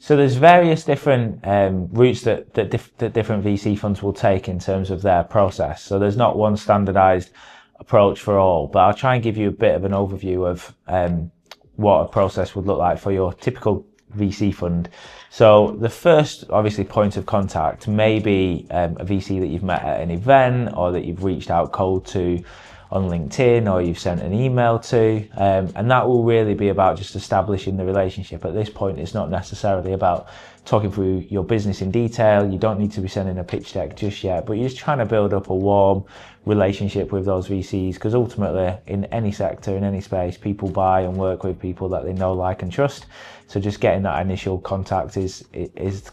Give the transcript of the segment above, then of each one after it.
So there's various different routes that different VC funds will take in terms of their process. So there's not one standardized approach for all, but I'll try and give you a bit of an overview of what a process would look like for your typical VC fund. So the first, obviously, point of contact may be a VC that you've met at an event, or that you've reached out cold to on LinkedIn, or you've sent an email to, and that will really be about just establishing the relationship. At this point, it's not necessarily about talking through your business in detail. You don't need to be sending a pitch deck just yet, but you're just trying to build up a warm relationship with those VCs, because ultimately in any sector, in any space, people buy and work with people that they know, like and trust. So just getting that initial contact is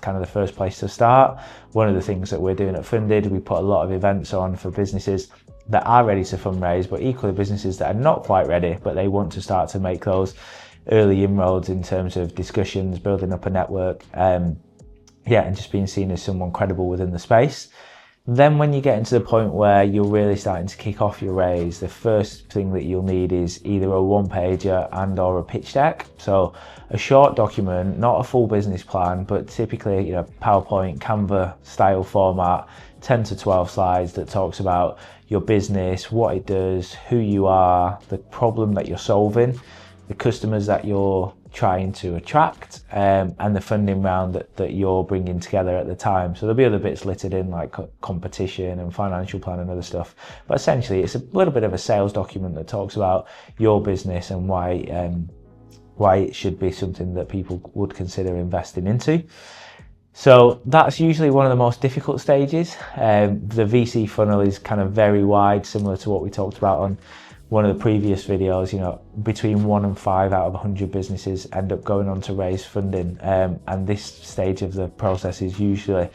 kind of the first place to start. One of the things that we're doing at Funded, we put a lot of events on for businesses that are ready to fundraise, but equally businesses that are not quite ready, but they want to start to make those early inroads in terms of discussions, building up a network, and just being seen as someone credible within the space. Then when you get into the point where you're really starting to kick off your raise, the first thing that you'll need is either a one-pager and or a pitch deck. So a short document, not a full business plan, but typically, PowerPoint, Canva style format, 10 to 12 slides that talks about your business, what it does, who you are, the problem that you're solving, the customers that you're trying to attract, and the funding round that you're bringing together at the time. So there'll be other bits littered in, like competition and financial plan and other stuff. But essentially, it's a little bit of a sales document that talks about your business and why it should be something that people would consider investing into. So that's usually one of the most difficult stages. The VC funnel is kind of very wide, similar to what we talked about on one of the previous videos. Between 1 and 5 out of 100 businesses end up going on to raise funding, and this stage of the process is usually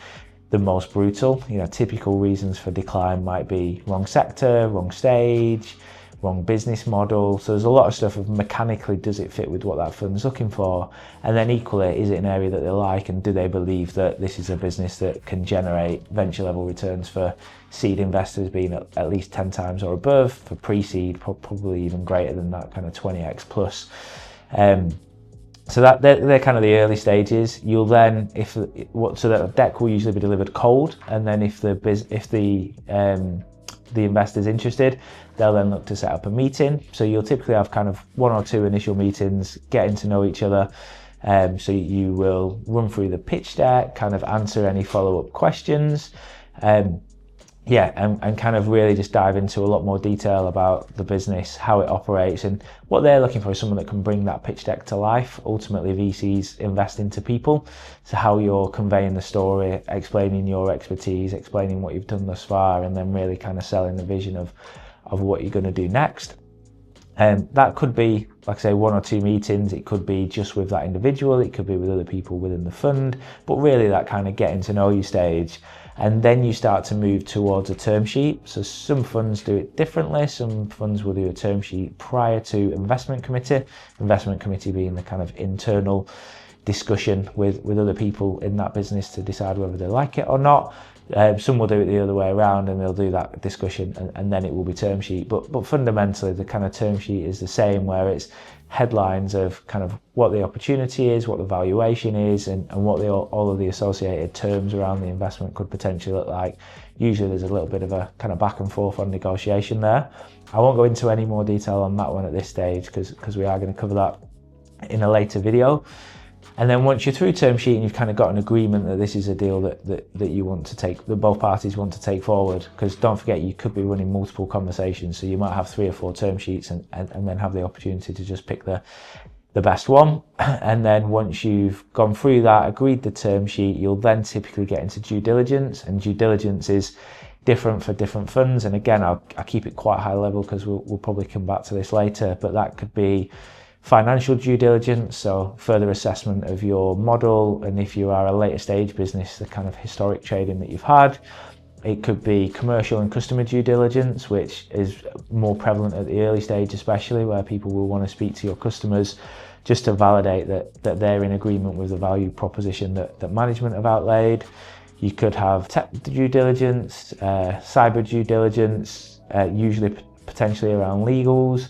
the most brutal. Typical reasons for decline might be wrong sector, wrong stage, wrong business model. So there's a lot of stuff of mechanically, does it fit with what that fund's looking for? And then equally, is it an area that they like, and do they believe that this is a business that can generate venture level returns for seed investors being at least 10 times or above, for pre-seed probably even greater than that, kind of 20x plus. So that they're kind of the early stages. You'll then, so that deck will usually be delivered cold, and then if the investor's interested, they'll then look to set up a meeting. So you'll typically have kind of 1 or 2 initial meetings, getting to know each other. So you will run through the pitch deck, kind of answer any follow-up questions, and kind of really just dive into a lot more detail about the business, how it operates, and what they're looking for is someone that can bring that pitch deck to life. Ultimately, VCs invest into people, so how you're conveying the story, explaining your expertise, explaining what you've done thus far, and then really kind of selling the vision of what you're going to do next. That could be, like I say, 1 or 2 meetings. It could be just with that individual. It could be with other people within the fund, but really that kind of getting to know you stage. And then you start to move towards a term sheet. So some funds do it differently. Some funds will do a term sheet prior to investment committee being the kind of internal discussion with other people in that business to decide whether they like it or not. Some will do it the other way around, and they'll do that discussion and then it will be term sheet. But fundamentally, the kind of term sheet is the same, where it's headlines of kind of what the opportunity is, what the valuation is, and what all of the associated terms around the investment could potentially look like. Usually there's a little bit of a kind of back and forth on negotiation there. I won't go into any more detail on that one at this stage, because we are going to cover that in a later video. And then once you're through term sheet and you've kind of got an agreement that this is a deal that you want to take, that both parties want to take forward, because don't forget, you could be running multiple conversations, so you might have 3 or 4 term sheets and then have the opportunity to just pick the best one. And then once you've gone through that, agreed the term sheet, you'll then typically get into due diligence, and due diligence is different for different funds. And again, I'll keep it quite high level because we'll probably come back to this later, but that could be financial due diligence, so further assessment of your model, and if you are a later stage business, the kind of historic trading that you've had. It could be commercial and customer due diligence, which is more prevalent at the early stage, especially, where people will want to speak to your customers just to validate that they're in agreement with the value proposition that management have outlaid. You could have tech due diligence, cyber due diligence, usually potentially around legals.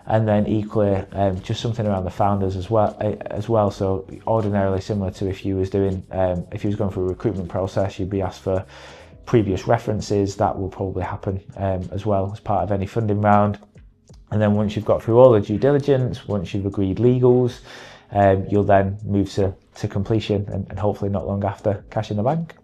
And then equally, just something around the founders as well. So ordinarily similar to if you was going through a recruitment process, you'd be asked for previous references. That will probably happen as well as part of any funding round. And then once you've got through all the due diligence, once you've agreed legals, you'll then move to completion and hopefully not long after cash in the bank.